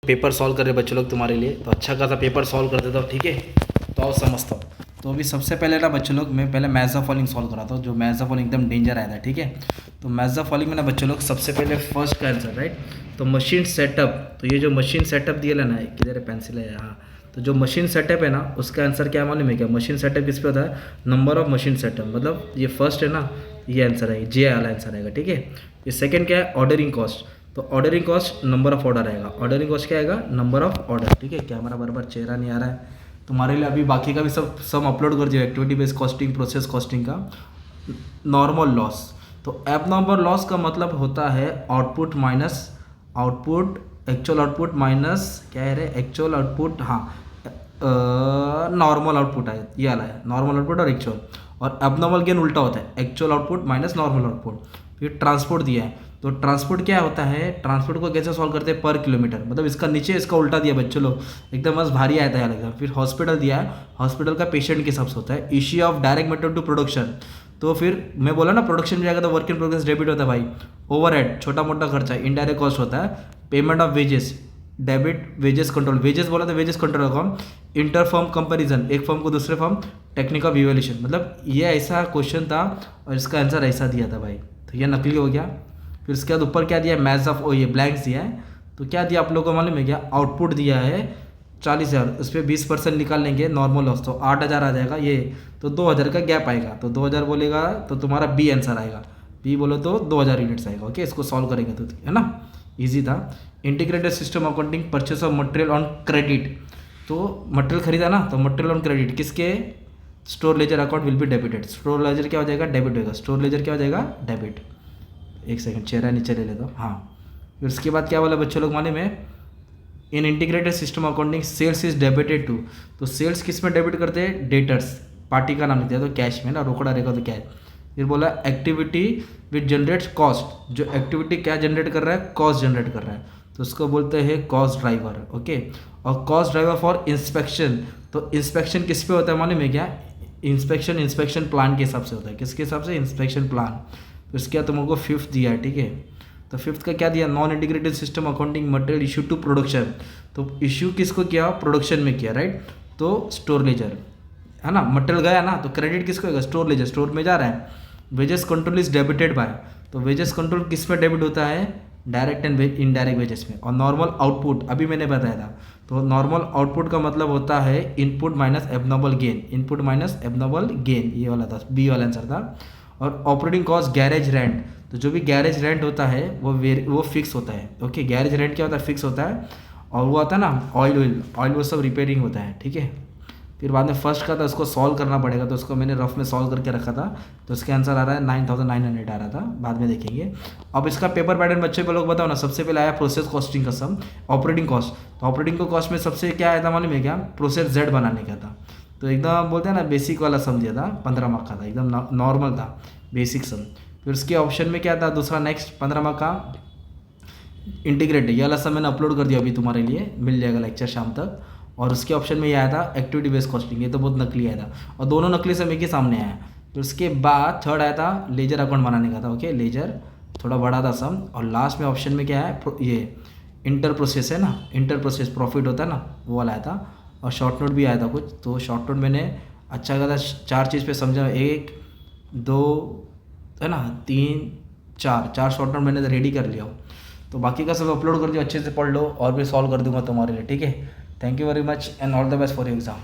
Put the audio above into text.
Paper solve कर रहे बच्चे लोग तुम्हारे लिए, तो अच्छा खासा पेपर सॉल्व कर देता हूँ, ठीक है। तो आओ समझता हूँ। तो अभी सबसे पहले ना बच्चे लोग मैं पहले मैथ्स ऑफ फॉलोइंग सॉल्व कराता हूँ, जो मैथ्स ऑफ फॉलोइंग एकदम डेंजर आया था, ठीक है। तो मैथ्स ऑफ फॉलोइंग में ना बच्चे लोग सबसे पहले फर्स्ट का आंसर, राइट। तो मशीन सेटअप, तो ये जो मशीन सेटअप दिया ना, किधर है पेंसिल है, हाँ। तो जो मशीन सेटअप है ना, उसका आंसर क्या मालूम है क्या? मशीन सेटअप किस पे होता है? नंबर ऑफ मशीन सेटअप, मतलब ये फर्स्ट है ना, ये आंसर है, जे वाला आंसर आएगा, ठीक है। ये सेकंड क्या है? Ordering cost. तो ordering cost number of order आएगा, ऑर्डरिंग कॉस्ट क्या आएगा? नंबर ऑफ ऑर्डर, ठीक है। कैमरा बराबर चेहरा नहीं आ रहा है तुम्हारे लिए, अभी बाकी का भी सब अपलोड कर दिया, activity based costing, process costing का। नॉर्मल लॉस, तो एबनॉर्मल लॉस का मतलब होता है output minus output, actual output minus क्या है रे, एक्चुअल आउटपुट, हाँ, नॉर्मल आउटपुट है, ये वाला है नॉर्मल आउटपुट और एक्चुअल। और एबनॉर्मल गेन उल्टा होता है, actual output minus normal output. फिर ट्रांसपोर्ट दिया है, तो ट्रांसपोर्ट क्या होता है? ट्रांसपोर्ट को कैसे सॉल्व करते हैं? पर किलोमीटर, मतलब इसका नीचे इसका उल्टा दिया बच्चों लोग, एकदम बस भारी आया था यार एकदम। फिर हॉस्पिटल दिया है, हॉस्पिटल का पेशेंट के हिसाब से होता है। Issue of direct method to production, तो फिर मैं बोला ना प्रोडक्शन में जाएगा तो वर्क इन प्रोग्रेस डेबिट होता है भाई। ओवरहेड छोटा मोटा खर्चा, इनडायरेक्ट कॉस्ट होता है। Payment of wages debit, wages control, wages बोला तो wages control account. Inter firm comparison, एक फर्म को दूसरे फर्म, टेक्निक ऑफ इवेल्यूशन, मतलब ये ऐसा क्वेश्चन था और इसका आंसर ऐसा दिया था भाई, तो ये नकली हो गया। फिर उसके बाद ऊपर क्या दिया? मैथ्स ऑफ, ये ब्लैंक्स दिया है, तो क्या दिया आप लोगों को मालूम है क्या? आउटपुट दिया है 40,000, उस पर 20% निकाल लेंगे नॉर्मल लॉस, तो 8,000 आ जाएगा ये, तो 2,000 का गैप आएगा, तो 2,000 बोलेगा तो तुम्हारा बी आंसर आएगा, बी बोलो तो 2,000 यूनिट्स आएगा, ओके। इसको सॉल्व करेंगे तो, है ना, ईजी था। Integrated system accounting, purchase of material on credit, तो मटेरियल खरीदा ना, तो मटेरियल ऑन क्रेडिट किसके? Store ledger account will be debited, store laser क्या हो जाएगा? डेबिट होगा, स्टोर लेजर क्या हो जाएगा? डेबिट। एक सेकंड चेहरा नीचे ले लेता हूँ, हाँ। फिर उसके बाद क्या बोला बच्चों लोग मालूम है? In integrated system accounting sales is debited to, तो सेल्स किस में डेबिट करते हैं? डेटर्स, पार्टी का नाम लिखते हैं तो कैश में ना, रोकड़ा रहेगा तो कैश। फिर बोला एक्टिविटी विच जनरेट्स कॉस्ट, जो एक्टिविटी क्या जनरेट कर रहा है? कॉस्ट जनरेट कर रहा है, तो उसको बोलते हैं कॉस्ट ड्राइवर, ओके। और कॉस्ट ड्राइवर फॉर इंस्पेक्शन, तो इंस्पेक्शन किस पे होता है मालूम है क्या? इंस्पेक्शन प्लान के हिसाब से होता है, किसके हिसाब से? Inspection plan. तो इसके बाद तुमको फिफ्थ दिया है, ठीक है। तो फिफ्थ का क्या दिया? Non integrated system accounting material issue to production, तो इशू किसको किया? प्रोडक्शन में किया, राइट। तो स्टोर लेजर है ना, मटेरियल गया ना, तो क्रेडिट किसको होगा? स्टोर लेजर, स्टोर में जा रहा है। Wages control is debited bye, तो वेजेस कंट्रोल किस में डेबिट होता है? डायरेक्ट एंड इनडायरेक्ट वेजेस में। और नॉर्मल आउटपुट अभी मैंने बताया था, तो नॉर्मल आउटपुट का मतलब होता है input minus abnormal gain, input minus abnormal gain, ये वाला था, बी वाला आंसर था। और ऑपरेटिंग कॉस्ट गैरेज रेंट, तो जो भी गैरेज रेंट होता है वो फिक्स होता है, ओके। गैरेज रेंट क्या होता है? फिक्स होता है। और वो आता है ना ऑयल वो सब रिपेयरिंग होता है, ठीक है। फिर बाद में फर्स्ट का था, उसको सॉल्व करना पड़ेगा, तो उसको मैंने रफ में सॉल्व करके रखा था, तो उसके आंसर आ रहा है 9,900 आ रहा था, बाद में देखेंगे। अब इसका पेपर पैटर्न बच्चे को लोग बताओ ना। सबसे पहले आया प्रोसेस कॉस्टिंग का सम, ऑपरेटिंग कॉस्ट, तो ऑपरेटिंग को कॉस्ट में सबसे क्या आया था मालूम है क्या? प्रोसेस जेड बनाने का था, तो एकदम बोलते हैं ना बेसिक वाला सम दिया था, 15 मार्क का था, एकदम नॉर्मल था, बेसिक सम। फिर उसके ऑप्शन में क्या था दूसरा, नेक्स्ट 15 मार्क का इंटीग्रेटेड, ये वाला सम मैंने अपलोड कर दिया अभी तुम्हारे लिए, मिल जाएगा लेक्चर शाम तक। और उसके ऑप्शन में ये आया था एक्टिविटी बेस्ड कॉस्टिंग, ये तो बहुत नकली आया था, और दोनों नकली सम एक ही सामने आया। फिर उसके बाद थर्ड आया था लेजर अकाउंट बनाने का था, ओके, लेजर थोड़ा बड़ा था सम। और लास्ट में ऑप्शन में क्या है? ये इंटर प्रोसेस है ना, इंटर प्रोसेस प्रॉफिट होता है ना, वो वाला आया था। और शॉर्ट नोट भी आया था कुछ, तो शॉर्ट नोट मैंने अच्छा खासा 4 चीज़ पे समझा, 1 2 है ना, 3 4 शॉर्ट नोट मैंने रेडी कर लिया हूँ, तो बाकी का सब अपलोड कर दिया, अच्छे से पढ़ लो और भी सॉल्व कर दूंगा तुम्हारे लिए, ठीक है। Thank you very much and all the best for your exam.